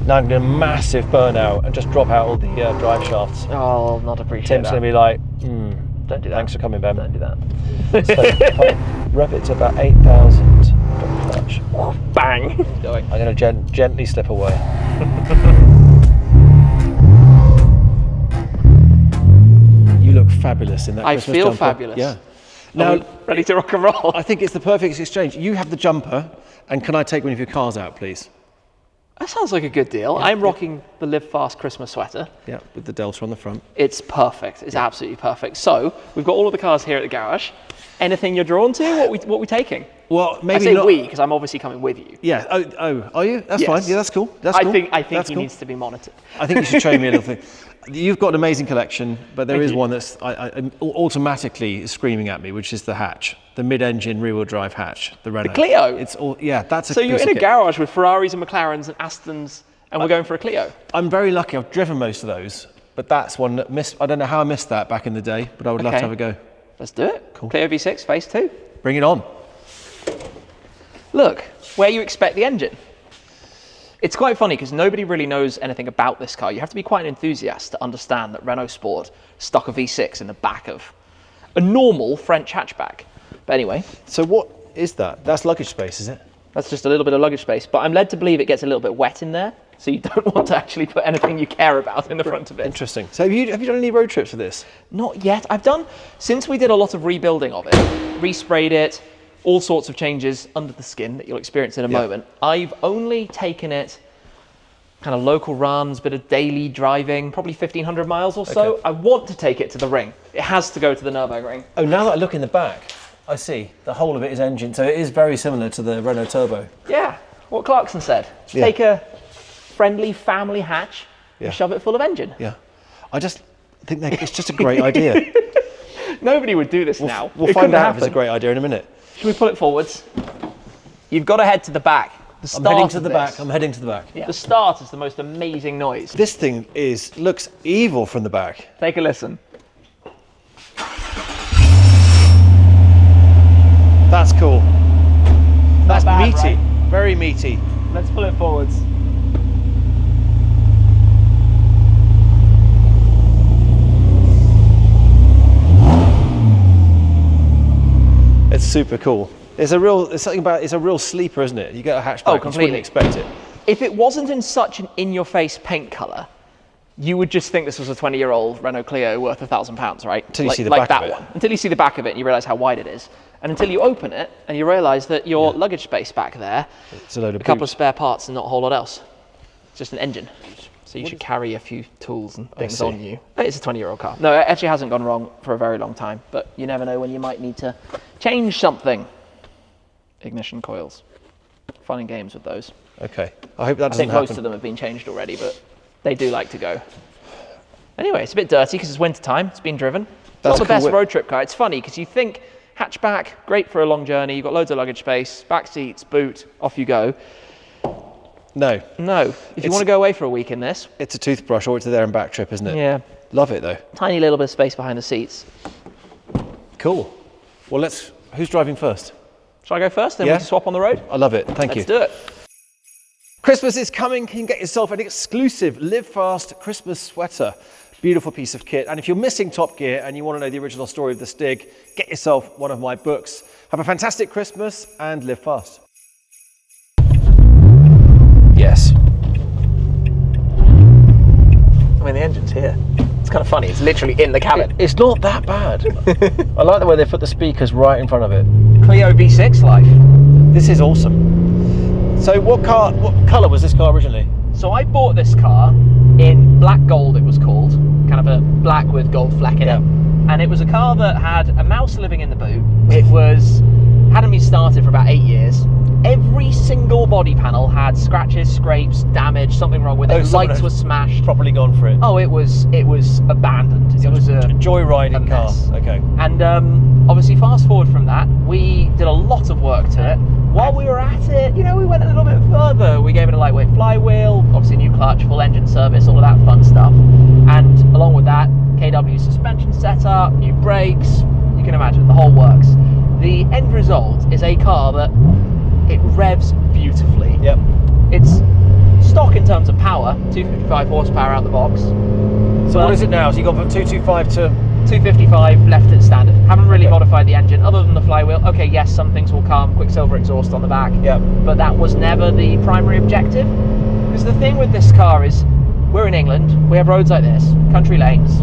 Now I'm going to do a massive burnout and just drop out all the drive shafts. Oh, I'll not appreciate Tim's that. going to be like, Don't do that. thanks for coming, Ben. Don't do that. So if I rev it to about 8,000, drop clutch. Bang. I'm going to gently slip away. You look fabulous in that Christmas feel jumper. fabulous. Yeah. Now, ready to rock and roll? I think it's the perfect exchange. You have the jumper, and can I take one of your cars out, please? That sounds like a good deal. Yeah, I'm rocking the Live Fast Christmas sweater. Yeah, with the Delta on the front. It's perfect. It's absolutely perfect. So we've got all of the cars here at the garage. Anything you're drawn to? What we taking? Well, maybe I say not. we because I'm obviously coming with you. Yeah. Oh, are you? That's Yes. fine. Yeah, that's cool. That's I cool. think That's he cool. needs to be monitored. I think you should show me a little thing. You've got an amazing collection, but there Thank is you. one that's automatically screaming at me, which is the hatch, the mid-engine rear-wheel drive hatch, the Renault. Clio? It's all that's a. So you're piece in of a kit. garage with Ferraris and McLarens and Astons, and we're going for a Clio. I'm very lucky. I've driven most of those, but that's one that I don't know how I missed that back in the day, but I would love to Okay. have a go. Let's do it. Cool. Clio V6 phase 2. Bring it on. Look, where you expect the engine. It's quite funny because nobody really knows anything about this car. You have to be quite an enthusiast to understand that Renault Sport stuck a V6 in the back of a normal French hatchback. But anyway, So what is that? That's luggage space, is it? that's just a little bit of luggage space. But I'm led to believe it gets a little bit wet in there, so you don't want to actually put anything you care about in the front of it. Interesting. So have you done any road trips for this? Not yet. I've done, since we did a lot of rebuilding of it, resprayed it, all sorts of changes under the skin that you'll experience in a moment. I've only taken it kind of local runs, bit of daily driving, probably 1,500 miles or so. Okay. I want to take it to the ring. It has to go to the Nürburgring. Oh, now that I look in the back, I see. The whole of it is engine, so it is very similar to the Renault Turbo. Yeah, what Clarkson said. Yeah. Take a friendly family hatch Yeah. and shove it full of engine. Yeah. I just think it's just a great idea. Nobody would do this now. We'll It find couldn't out if it's a happen. great idea in a minute. Should we pull it forwards? You've got to head to the back. The I'm start heading to of the this- back. I'm heading to the back. The start is the most amazing noise. This thing looks evil from the back. Take a listen. That's cool. That's bad, meaty. right? Very meaty. Let's pull it forwards. It's super cool. It's a real sleeper, isn't it? You get a hatchback, Oh, you just wouldn't completely. expect it. If it wasn't in such an in-your-face paint colour, you would just think this was a 20-year-old Renault Clio worth £1,000, right? Until you see the like back of that it. one. Until you see the back of it and you realise how wide it is. And until you open it and you realise that your luggage space back there, It's a load of a couple of boots. spare parts and not a whole lot else. It's just an engine. So you should carry a few tools and things see. on you. It's a 20-year-old car. No, it actually hasn't gone wrong for a very long time, but you never know when you might need to change something. Ignition coils. Fun and games with those. Okay. I hope that I doesn't think happen. most of them have been changed already, but they do like to go. Anyway, it's a bit dirty because it's winter time. It's been driven. It's That's not the cool. best road trip car. It's funny because you think hatchback, great for a long journey. You've got loads of luggage space, back seats, boot, off you go. No. No, if you want to go away for a week in this, It's a toothbrush or it's a there and back trip, isn't it? yeah, Love it though. tiny little bit of space behind the seats. Cool. Well, who's driving first? Shall I go first? Then Yeah. we can swap on the road. I love it. Thank you. Let's do it. Christmas is coming. Can you get yourself an exclusive Live Fast Christmas sweater? Beautiful piece of kit. And if you're missing Top Gear and you want to know the original story of the Stig, get yourself one of my books. Have a fantastic Christmas and live fast. Yes. I mean, the engine's here. It's kind of funny. It's literally in the cabin. It's not that bad. I like the way they put the speakers right in front of it. Clio V6 life. This is awesome. So what colour was this car originally? So I bought this car in black gold, it was called, kind of a black with gold fleck in it. And it was a car that had a mouse living in the boot. It hadn't been started for about 8 years. Every single body panel had scratches, scrapes, damage, something wrong with it. Lights were smashed. Properly gone for it. Oh, it was abandoned. It was a joyriding car. mess. Okay. And obviously, fast forward from that, we did a lot of work to it. While we were at it, we went a little bit further. We gave it a lightweight flywheel, obviously new clutch, full engine service, all of that fun stuff. And along with that, KW suspension setup, new brakes, you can imagine, the whole works. The end result is a car that it revs beautifully. Yep. It's stock in terms of power, 255 horsepower out the box. So what is it now? So you gone from 225 to 255 left at standard. Haven't really modified the engine other than the flywheel. Okay, yes, some things will come, Quicksilver exhaust on the back. Yeah. But that was never the primary objective. Because the thing with this car is, we're in England, we have roads like this, country lanes.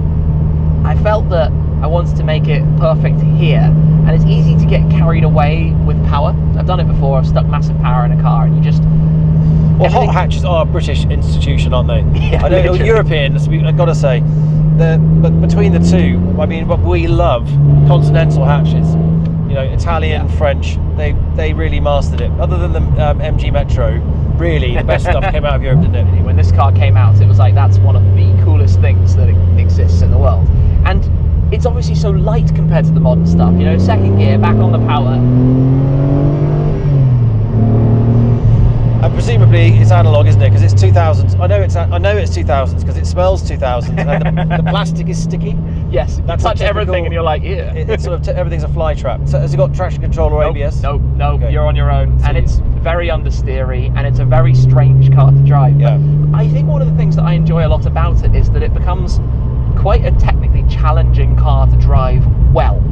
I felt that I wanted to make it perfect here, and it's easy to get carried away with power. I've done it before, I've stuck massive power in a car and you just... Well, hot hatches are a British institution, aren't they? Yeah, I know literally. Europeans, I've got to say, but between the two, I mean, but we love continental hatches. You know, Italian, French, they really mastered it. Other than the MG Metro, really, the best stuff came out of Europe, didn't it? When this car came out, it was like, that's one of the coolest things that exists in the world. And it's obviously so light compared to the modern stuff. You know, second gear, back on the power. And presumably it's analog, isn't it? Because it's 2000s. I know it's 2000s because it smells 2000s, and the plastic is sticky. Yes, That's touch a typical- everything and you're like, yeah. It's sort of everything's a fly trap. So has it got traction control or ABS? No, Okay. you're on your own. So And it's very understeery, and it's a very strange car to drive. Yeah. But I think one of the things that I enjoy a lot about it is that it becomes quite a technically challenging car to drive well.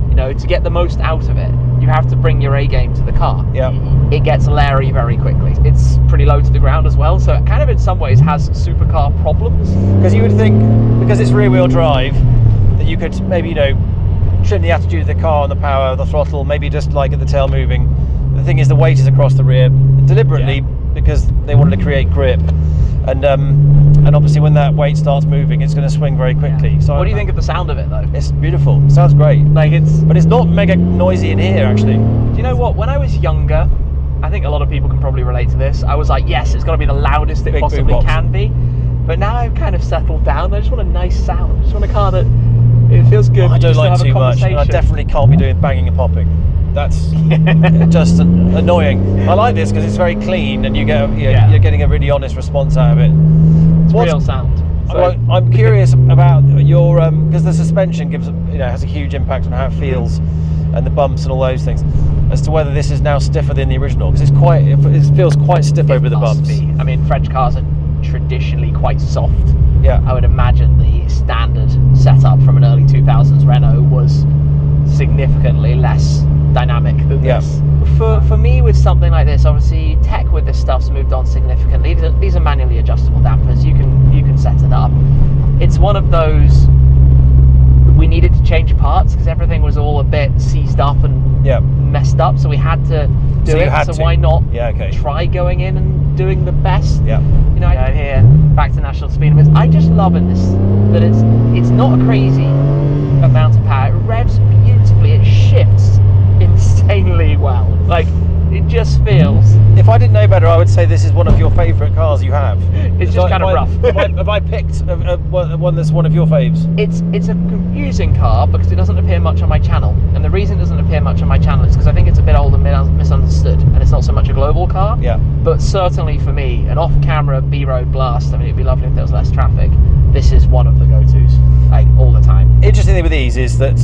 You know, to get the most out of it, you have to bring your A game to the car. Yeah. It gets Larry very quickly. It's pretty low to the ground as well, so it kind of in some ways has supercar problems. Because you would think, because it's rear-wheel drive, that you could maybe, you know, trim the attitude of the car on the power, the throttle, maybe just like get the tail moving. The thing is, the weight is across the rear deliberately because they wanted to create grip, and obviously when that weight starts moving, it's going to swing very quickly. Yeah. So What do you think of the sound of it though? It's beautiful. It sounds great, Like but it's not mega noisy in here actually. do you know what? When I was younger, I think a lot of people can probably relate to this. I was like, yes, it's got to be the loudest it Big possibly boombox. can be. But now I've kind of settled down. I just want a nice sound. I just want a car that it feels good. I but you don't still like have a too much, and I conversation. definitely can't be doing banging and popping. That's just annoying. I like this because it's very clean, and you're getting a really honest response out of it. It's real sound. So, I'm curious about your because the suspension has a huge impact on how it feels, and the bumps and all those things. As to whether this is now stiffer than the original, because it feels quite stiff over the must bumps. be. I mean, French cars are traditionally quite soft. Yeah. I would imagine the standard setup from an early 2000s Renault was significantly less dynamic than this. For me, with something like this, obviously tech with this stuff's moved on significantly. These are manually adjustable dampers. You can set it up. It's one of those, we needed to change parts because everything was all a bit seized up and messed up, so we had to do it. So why not try going in and doing the best? Yeah. You know, out here, back to national speed limits. I just love in this that it's not a crazy amount of power. It revs beautifully. It shifts insanely well. Like, it just feels. If I didn't know better, I would say this is one of your favourite cars you have. It's just kind of rough. Have I picked one that's one of your faves? It's a confusing car because it doesn't appear much on my channel, and the reason it doesn't appear much on my channel is because I think it's a bit old and misunderstood, and it's not so much a global car. Yeah. But certainly for me, an off-camera B-road blast. I mean, it'd be lovely if there was less traffic. This is one of the go-tos, like all the time. Interesting thing with these is that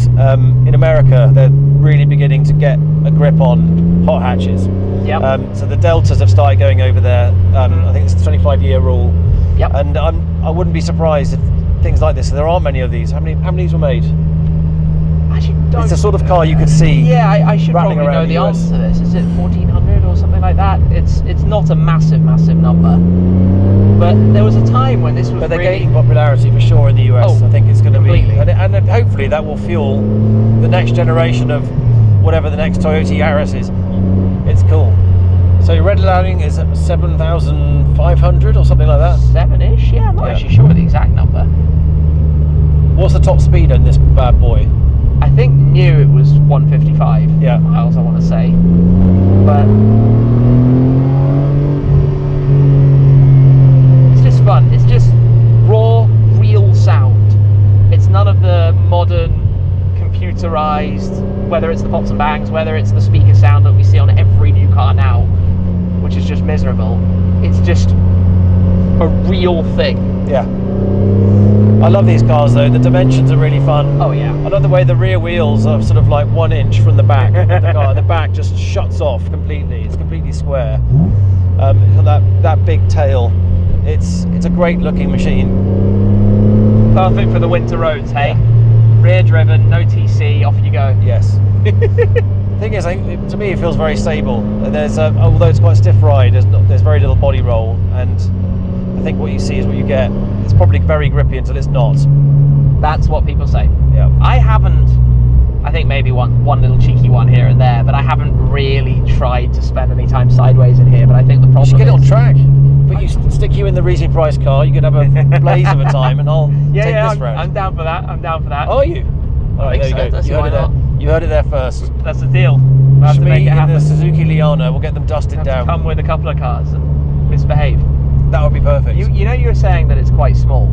in America they're really beginning to get a grip on hot hatches. Yep. So the Deltas have started going over there. I think it's the 25-year rule. Yep. And I wouldn't be surprised if things like this. There aren't many of these. How many of these were made? Actually, don't. It's the sort of car you could see. Yeah, I should rattling probably know around the the US. answer to this. Is it 1400 or something like that? It's not a massive number. But there was a time when this was But they're really... gaining popularity for sure in the US. Oh, I think it's going to be, completely. and hopefully that will fuel the next generation of whatever the next Toyota Yaris is. It's cool. So your red landing is at 7,500 or something like that. 7-ish? Yeah, I'm not actually sure of the exact number. What's the top speed on this bad boy? I think new it was 155 Yeah. miles, I want to say. But it's just fun. It's just raw, real sound. It's none of the modern computerized, whether it's the pops and bangs, whether it's the speaker sound that we see on every new car now, which is just miserable. It's just a real thing. Yeah. I love these cars though. The dimensions are really fun. Oh yeah. I love the way the rear wheels are sort of like 1 inch from the back of the car. The back just shuts off completely. It's completely square. That big tail. It's a great looking machine. Perfect for the winter roads, hey? Rear driven, no TC, off you go. Yes. The thing is, to me, it feels very stable. There's although it's quite a stiff ride, there's very little body roll, and I think what you see is what you get. It's probably very grippy until it's not. That's what people say. Yeah. I think maybe one little cheeky one here and there, but I haven't really tried to spend any time sideways in here. But I think the problem You should get it on is, track. But you stick you in the reasonably priced car, you could have a blaze of a time, and I'll take this round. I'm down for that. I'm down for that. Are you? All right, there you go. You heard it there. You heard it there first. That's the deal. I have to make Shmee it in happen. the Suzuki Liana, we'll get them dusted down. Come with a couple of cars and misbehave. That would be perfect. You know, you were saying that it's quite small.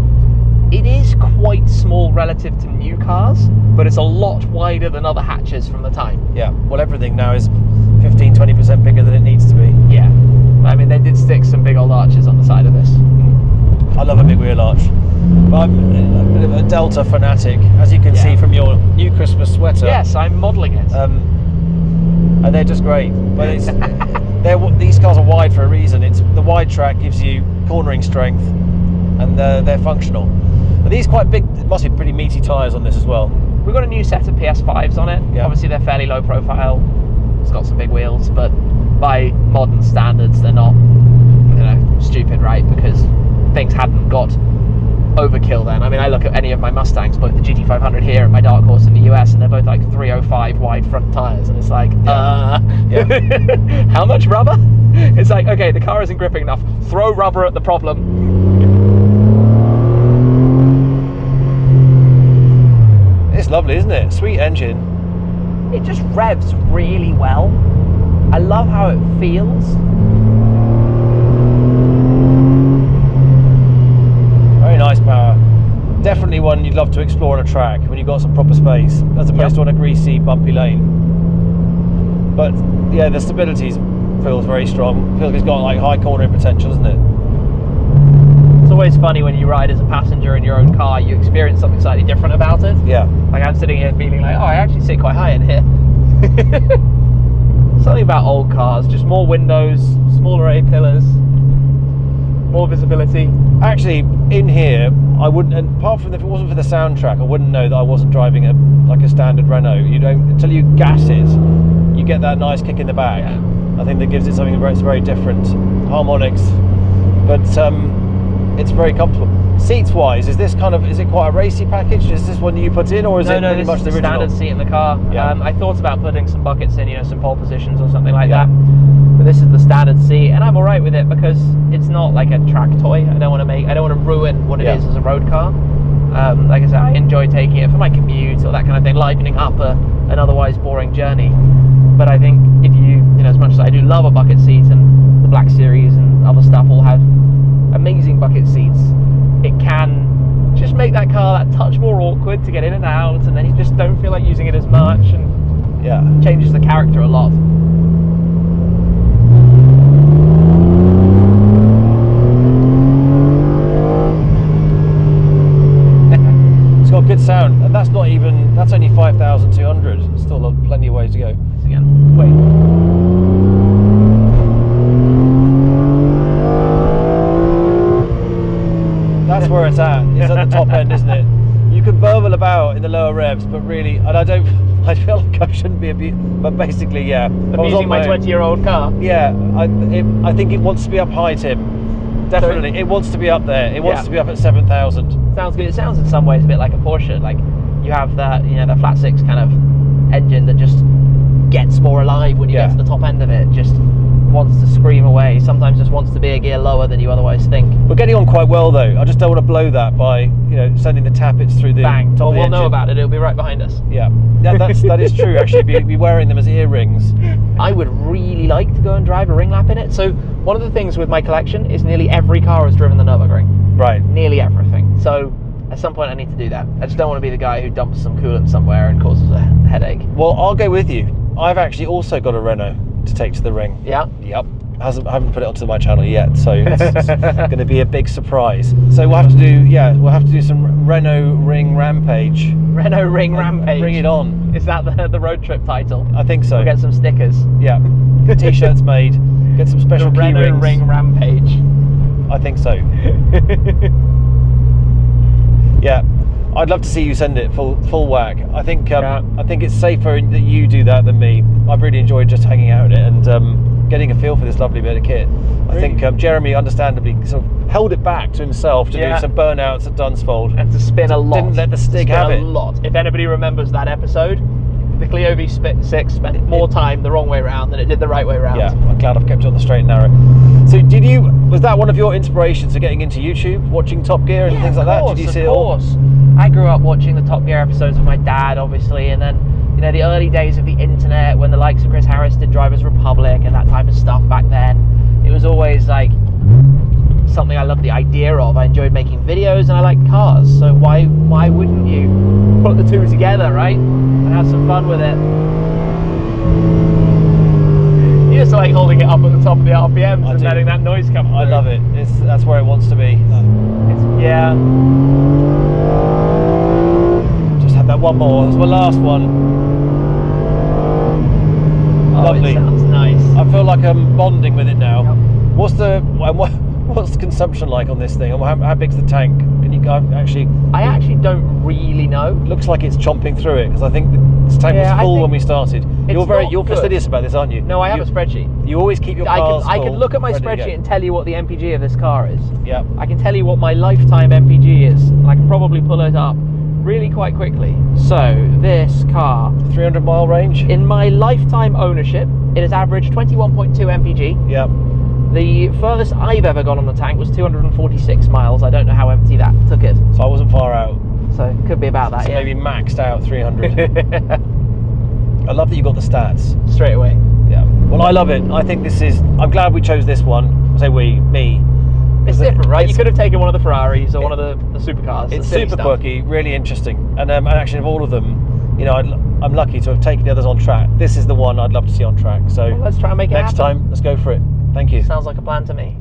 It is quite small relative to new cars, but it's a lot wider than other hatches from the time. Yeah, well, everything now is 15-20% bigger than it needs to be. Yeah. I mean, they did stick some big old arches on the side of this. I love a big wheel arch. But I'm a bit of a Delta fanatic, as you can see from your new Christmas sweater. Yes, I'm modelling it. And they're just great. But it's, these cars are wide for a reason. The wide track gives you cornering strength, and they're functional. But these quite big, it must be pretty meaty tyres on this as well. We've got a new set of PS5s on it. Yeah. Obviously, they're fairly low profile. It's got some big wheels, but by modern standards, they're not, stupid, right? Because things hadn't got overkill then. I mean, I look at any of my Mustangs, both the GT500 here and my Dark Horse in the US, and they're both like 305 wide front tires, and it's like, how much rubber? It's like, okay, the car isn't gripping enough. Throw rubber at the problem. It's lovely, isn't it? Sweet engine. It just revs really well. I love how it feels. Very nice power. Definitely one you'd love to explore on a track when you've got some proper space, as opposed to on a greasy, bumpy lane. But yeah, the stability feels very strong. Feels like it's got like high cornering potential, isn't it? It's always funny when you ride as a passenger in your own car, you experience something slightly different about it. Yeah. Like I'm sitting here feeling like, oh, I actually sit quite high in here. Something about old cars, just more windows, smaller A-pillars, more visibility. Actually, in here, I wouldn't, and apart from if it wasn't for the soundtrack, I wouldn't know that I wasn't driving a standard Renault. You don't, until you gas it, you get that nice kick in the back. Yeah. I think that gives it something that's very different. Harmonics, but it's very comfortable. Seats wise, is it quite a racy package? Is this one you put in, or is it pretty much the original? Standard seat in the car. Yeah. I thought about putting some buckets in, some pole positions or something like that. But this is the standard seat, and I'm all right with it because it's not like a track toy. I don't want to ruin what it is as a road car. Like I said, I enjoy taking it for my commute or that kind of thing, livening up an otherwise boring journey. But I think if you as much as I do love a bucket seat, and the Black Series and other stuff all have amazing bucket seats, it can just make that car that touch more awkward to get in and out, and then you just don't feel like using it as much, and changes the character a lot. It's got good sound, and that's only 5,200. Still plenty of ways to go. Again, wait. That's where it's at. It's at the top end, isn't it? You can burble about in the lower revs, but really, and I feel like I shouldn't be but basically, yeah. Abusing my 20-year-old car. Yeah, I think it wants to be up high, Tim. Definitely, it wants to be up there. It wants to be up at 7,000. Sounds good. It sounds in some ways a bit like a Porsche. Like you have that, that flat six kind of engine that just gets more alive when you get to the top end of it. Just wants to scream away. Sometimes just wants to be a gear lower than you otherwise think. We're getting on quite well though. I just don't want to blow that by sending the tappets through the bang. top of the We'll know engine. about it. It'll be right behind us. Yeah, that is true. Actually, be wearing them as earrings. I would really like to go and drive a ring lap in it. So one of the things with my collection is nearly every car has driven the Nürburgring. Right. Nearly everything. So at some point I need to do that. I just don't want to be the guy who dumps some coolant somewhere and causes a headache. Well, I'll go with you. I've actually also got a Renault to take to the ring. Yeah? Yep. I haven't put it onto my channel yet, so it's going to be a big surprise. So we'll have to do some Renault Ring Rampage. Renault Ring Rampage. Bring it on. Is that the road trip title? I think so. We'll get some stickers. Yeah. T-shirts made. Get some special key Renault rings. Ring Rampage. I think so. Yeah, I'd love to see you send it full whack. I think I think it's safer that you do that than me. I've really enjoyed just hanging out in it and getting a feel for this lovely bit of kit. I think Jeremy understandably sort of held it back to himself to do some burnouts at Dunsfold. And to spin a lot. Didn't let the Stig have it. A lot. If anybody remembers that episode, the Clio V6 spent more time the wrong way around than it did the right way around. Yeah, I'm glad I've kept it on the straight and narrow. So was that one of your inspirations for getting into YouTube, watching Top Gear and things like that? Did you see it all? Of course. I grew up watching the Top Gear episodes with my dad, obviously, and then, you know, the early days of the internet when the likes of Chris Harris did Drivers Republic and that type of stuff back then. It was always like something I loved the idea of. I enjoyed making videos and I liked cars, so why wouldn't you put the two together, right? And have some fun with it. You just like holding it up at the top of the RPMs and letting that noise come through. I love it. That's where it wants to be. Yeah. Just had that one more. That's my last one. Oh, Lovely. It sounds nice. I feel like I'm bonding with it now. Yep. What's the consumption like on this thing? How big's the tank? Can you actually? I actually don't really know. Looks like it's chomping through it because I think this tank was full when we started. You're fastidious about this, aren't you? No, I have a spreadsheet. You always keep your cars full. I can look at my spreadsheet and tell you what the MPG of this car is. Yeah. I can tell you what my lifetime MPG is, and I can probably pull it up really quite quickly. So this car, 300 mile range. in my lifetime ownership, it has averaged 21.2 MPG. Yeah. The furthest I've ever gone on the tank was 246 miles. I don't know how empty that took it. So I wasn't far out. So it could be about that, So yeah. maybe maxed out 300. I love that you got the stats. Straight away. Yeah. Well, I love it. I think I'm glad we chose this one. I say me. It's different, right? You could have taken one of the Ferraris or one of the supercars. It's super quirky, really interesting. And actually of all of them, you know, I'm lucky to have taken the others on track. This is the one I'd love to see on track. So well, let's try and make it next happen. time, let's go for it. Thank you. Sounds like a plan to me.